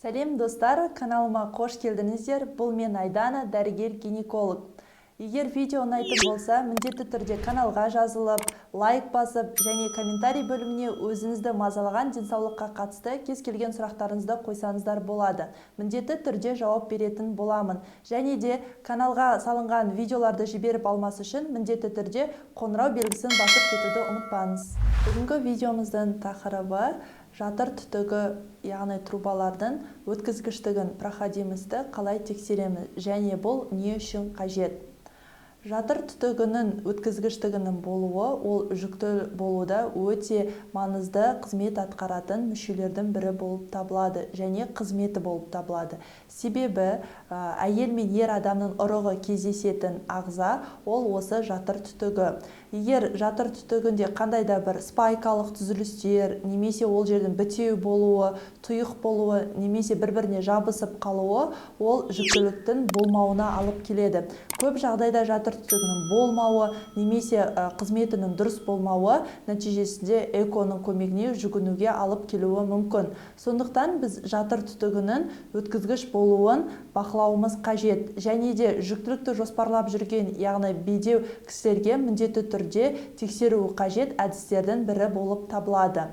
Сәлем достар, каналыма қош келдіңіздер. Бұл мен Айдана, дәрігер-гинеколог. Егер видео ұнайтын болса, міндетті түрде каналға жазылып, лайк басып, және комментарий бөліміне өзіңізді мазалаған денсаулыққа қатысты кез келген сұрақтарыңызды қойсаңыздар болады. Міндетті түрде жауап беретін боламын. Және де каналға салынған видеоларды жіберіп алмас үшін міндетті түрде қоңырау белгісін басып кетуді ұмытпаңыз. Бүгінгі видеомыздың тақырыбы жатыр түтігі, яғни трубалардың өткізгіштігін, проходимості қалай тексереміз және бұл не үшін қажет? Жатыр түтігінің өткізгіштігінің болуы, ол жүкті болуда өте маңызды қызмет атқаратын мүшелердің бірі болып табылады және қызметі болып табылады. Себебі әйел мен ер адамның ұрығы кездесетін ағза ол осы жатыр түтігі. Егер жатыр түтігінде қандай да бір спайкалық түзілістер, немесе ол жердің бітеу болуы, тұйық болуы, немесе бір-біріне жабысып қалуы, ол жүктіліктің болмауына алып келеді. Көп жағдайда жатыр түтігінің болмауы, немесе қызметінің дұрыс болмауы нәтижесінде эконың көмегіне жүгінуге алып келуі мүмкін. Сондықтан біз жатыр түтігінің өткізгіш болуын бақылауымыз қажет. Және де жүктілікті жоспарлап жүрген, яғни бедеу кісілерге міндетті түрде тексеру қажет әдістердің бірі болып табылады.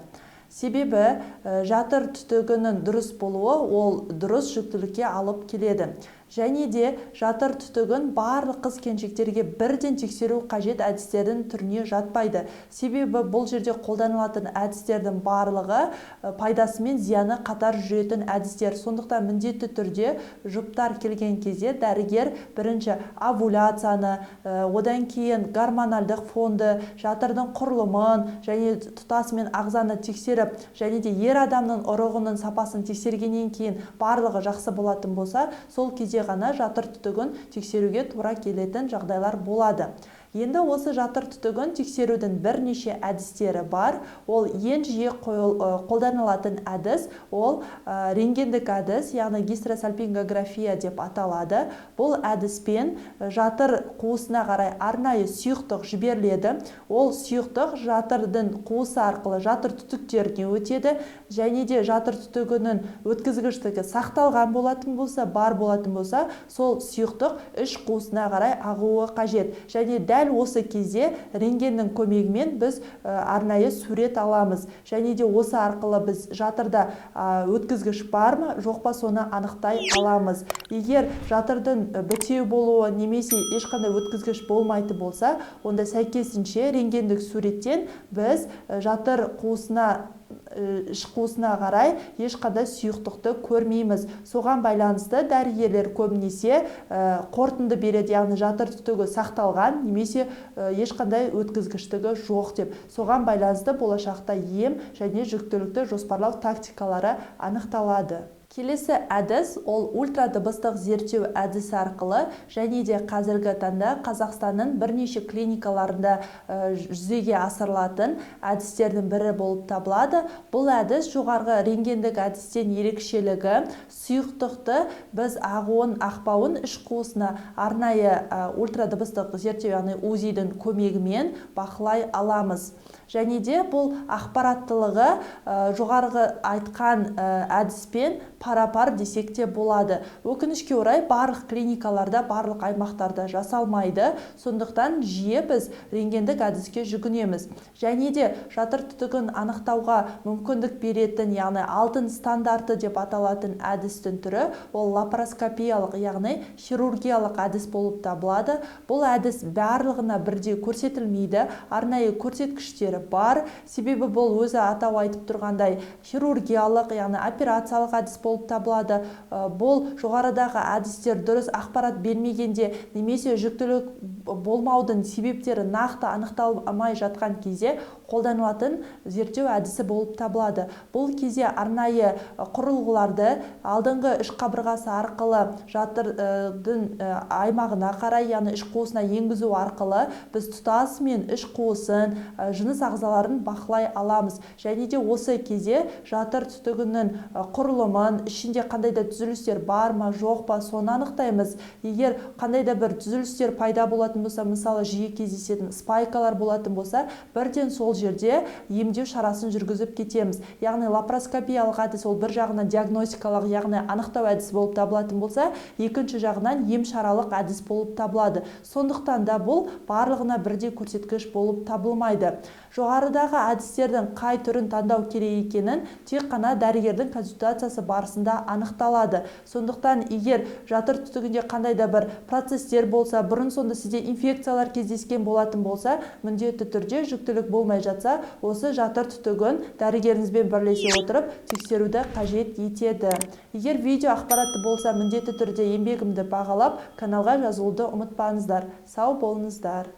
Себебі жатыр түтігінің дұрыс болуы ол дұрыс жүктілікке алып келеді. Және де жатыр түтігін барлық қыз-келіншектерге бірден тексеру қажет әдістердің түріне жатпайды. Себебі бұл жерде қолданылатын әдістердің барлығы пайдасы мен зияны қатар жүретін әдістер. Сондықтан міндетті түрде жұптар келген кезде дәрігер бірінші овуляцияны, одан кейін гормональдық фонды, жатырдың құрылымын және тұтасымен ағзаны тексеріп, және де ер адамның ұрығының сапасын тексергеннен кейін барлығы жақсы болатын болса, сол кезде ғана жатыр түтігін тексеруге тура келетін жағдайлар болады. Енді осы жатыр түтігін тексерудің бірнеше әдістері бар. Ол ең жиі қолданылатын әдіс, ол рентгендік әдіс, яғни гистеросальпингография деп аталады. Бұл әдіспен жатыр қуысына қарай арнайы сұйықтық жіберіледі. Ол сұйықтық жатырдың қуысы арқылы жатыр түтіктеріне өтеді, және де жатыр түтігінің өткізгіштігі сақталған болатын болса, бар болатын болса, сол сұйықтық іш қуысына қарай ағуы қажет. Және дәл осы кезде рентгеннің көмегімен біз арнайы сурет аламыз. Және де осы арқылы біз жатырда өткізгіш бар ма, жоқ па соны анықтай аламыз. Егер жатырдың бітеу болуы немесе ешқандай өткізгіш болмайды болса, онда сәйкесінше рентгендік суреттен біз жатыр қуысына іш қуысына қарай ешқандай сұйықтықты көрмейміз. Соған байланысты дәрігерлер көбінесе қорытынды береді, яғни жатыр түтігі сақталған немесе ешқандай өткізгіштігі жоқ деп. Соған байланысты болашақта ем және жүктілікті жоспарлау тактикалары анықталады. Келесі әдіс ол ультрадыбыстық зерттеу әдісі арқылы және де қазіргі таңда Қазақстанның бірнеше клиникаларында жүзеге асырылатын әдістердің бірі болып табылады. Бұл әдіс жоғарғы рентгендік әдістен ерекшелігі сұйықтықты біз ағуын, ақпауын іш қуысына арнайы ультрадыбыстық зерттеу, яғни УЗИ-дің көмегімен бақылай аламыз. Және де бұл ақпараттылығы жоғарғы айтқан әдіспен пара-пар десек те болады. Өкінішке орай барлық клиникаларда, барлық аймақтарда жасалмайды. Сондықтан жиі біз рентгендік әдіске жүгінеміз. Және де жатыр түтігін анықтауға мүмкіндік беретін, яғни алтын стандарты деп аталатын әдістің түрі, ол лапароскопиялық, яғни хирургиялық әдіс болып табылады. Бұл әдіс барлығына бірдей көрсетілмейді, арнайы көрсеткіштері бар. Себебі бұл өзі атау айтып тұрғандай хирургиялық, яғни операциялық әдіс болып табылады. Бұл жоғарыдағы әдістер дұрыс ақпарат бермегенде немесе жүктілік болмаудың себептері нақты анықталмай жатқан кезде қолданылатын зерттеу әдісі болып табылады. Бұл кезде арнайы құрылғыларды алдыңғы іш қабырғасы арқылы жатырдың аймағына қарай, яғни іш қуысына енгізу арқылы біз тұтасымен іш қуысын, жыныс ағзаларын бақылай аламыз. Және де осы кезде жатыр түтігінің құрылымын, ішінде қандай да түзілістер бар ма, жоқ па, соны анықтаймыз. Егер қандай да бір түзілістер пайда болатын болатын болса, мысалы жиі кездесетін спайкалар болатын болса, бірден сол жерде емдеу шарасын жүргізіп кетеміз. Яғни лапароскопиялық әдіс ол бір жағынан диагностикалық, яғни анықтау әдісі болып табылатын болса, екінші жағынан ем-шаралық әдіс болып табылады. Сондықтан да бұл барлығына бірдей көрсеткіш болып табылмайды. Жоғарыдағы әдістердің қай түрін таңдау керек екенін тек қана дәрігердің консультациясы барысында анықталады. Сондықтан егер жатыр түтігінде қандай да бір процестер болса, бұрын сонды сізде инфекциялар кездескен болатын болса, міндетті түрде жүктілік болмай жатса, осы жатыр түтігін дәрігеріңізбен бірлесе отырып тексеруді қажет етеді. Егер видео ақпаратты болса, міндетті түрде еңбегімді бағалап, каналға жазылуды ұмытпаңыздар. Сау болыңыздар.